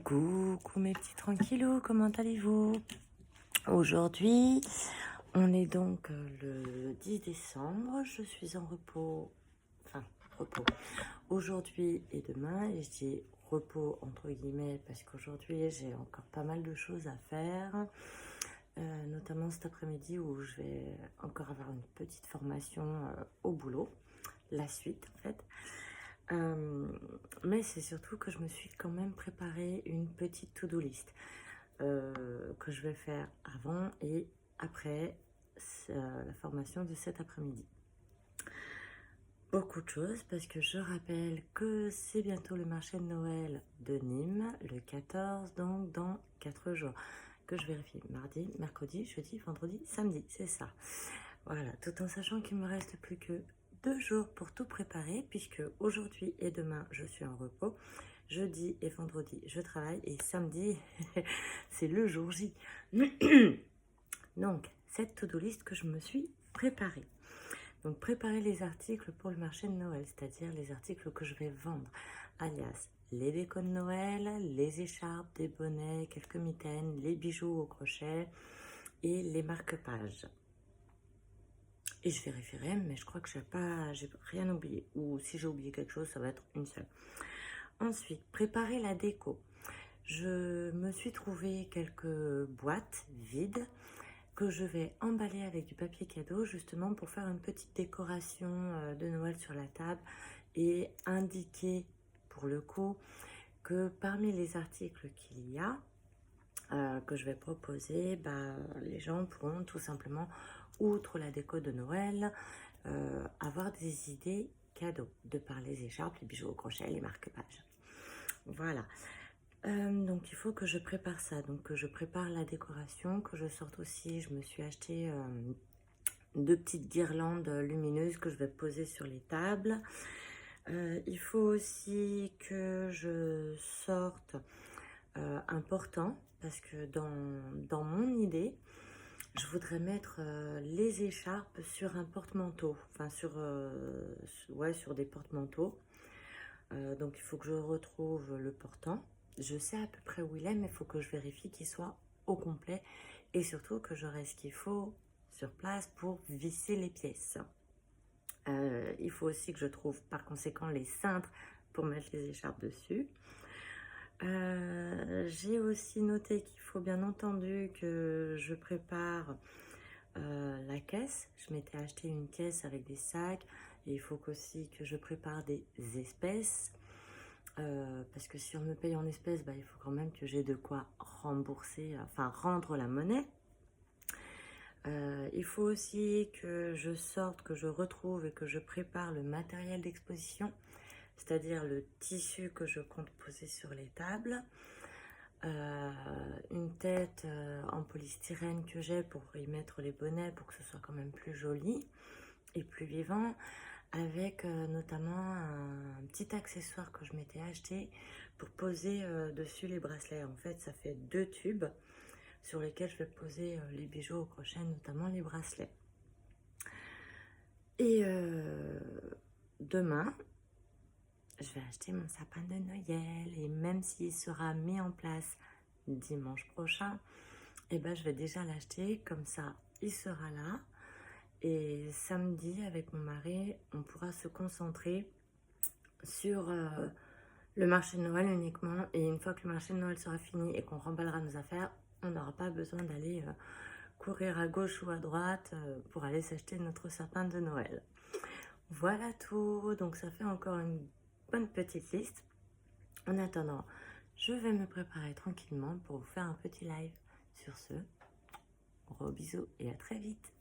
Coucou mes petits tranquillous, comment allez-vous? Aujourd'hui, on est donc le 10 décembre, je suis en repos, repos, aujourd'hui et demain, et je dis repos entre guillemets parce qu'aujourd'hui j'ai encore pas mal de choses à faire, notamment cet après-midi où je vais encore avoir une petite formation au boulot, la suite en fait. Mais c'est surtout que je me suis quand même préparé une petite to-do list que je vais faire avant et après la formation de cet après-midi. Beaucoup de choses parce que je rappelle que c'est bientôt le marché de Noël de Nîmes, le 14, donc dans 4 jours. Que je vérifie mardi, mercredi, jeudi, vendredi, samedi, c'est ça. Voilà, tout en sachant qu'il me reste plus que 2 jours pour tout préparer, puisque aujourd'hui et demain, je suis en repos. Jeudi et vendredi, je travaille, et samedi, c'est le jour J. Donc, cette to-do list que je me suis préparée. Donc, préparer les articles pour le marché de Noël, c'est-à-dire les articles que je vais vendre, alias les décos de Noël, les écharpes, des bonnets, quelques mitaines, les bijoux au crochet et les marque-pages. Et je vérifierai, mais je crois que j'ai rien oublié. Ou si j'ai oublié quelque chose, ça va être une seule. Ensuite, préparer la déco. Je me suis trouvé quelques boîtes vides que je vais emballer avec du papier cadeau, justement pour faire une petite décoration de Noël sur la table et indiquer, pour le coup, que parmi les articles qu'il y a, que je vais proposer, les gens pourront tout simplement, outre la déco de Noël, avoir des idées cadeaux, de par les écharpes, les bijoux au crochet, les marque-pages. Voilà. Donc il faut que je prépare ça, donc que je prépare la décoration, que je sorte aussi, je me suis acheté 2 petites guirlandes lumineuses que je vais poser sur les tables. Il faut aussi que je sorte un portant, parce que dans mon idée, je voudrais mettre les écharpes sur un porte-manteau, enfin sur des porte-manteaux. Donc il faut que je retrouve le portant. Je sais à peu près où il est, mais il faut que je vérifie qu'il soit au complet et surtout que j'aurai ce qu'il faut sur place pour visser les pièces. Il faut aussi que je trouve par conséquent les cintres pour mettre les écharpes dessus. J'ai aussi noté qu'il faut bien entendu que je prépare la caisse. Je m'étais acheté une caisse avec des sacs et il faut aussi que je prépare des espèces. Parce que si on me paye en espèces, il faut quand même que j'ai de quoi rembourser, enfin rendre la monnaie. Il faut aussi que je sorte, que je retrouve et que je prépare le matériel d'exposition, c'est-à-dire le tissu que je compte poser sur les tables, une tête en polystyrène que j'ai pour y mettre les bonnets pour que ce soit quand même plus joli et plus vivant, avec notamment un petit accessoire que je m'étais acheté pour poser dessus les bracelets. En fait, ça fait 2 tubes sur lesquels je vais poser les bijoux au crochet, notamment les bracelets. Et demain, je vais acheter mon sapin de Noël, et même s'il sera mis en place dimanche prochain, je vais déjà l'acheter, comme ça il sera là. Et samedi, avec mon mari, on pourra se concentrer sur le marché de Noël uniquement. Et une fois que le marché de Noël sera fini et qu'on remballera nos affaires, on n'aura pas besoin d'aller courir à gauche ou à droite pour aller s'acheter notre sapin de Noël. Voilà tout. Donc ça fait encore une bonne petite liste. En attendant, je vais me préparer tranquillement pour vous faire un petit live. Sur ce, gros bisous et à très vite.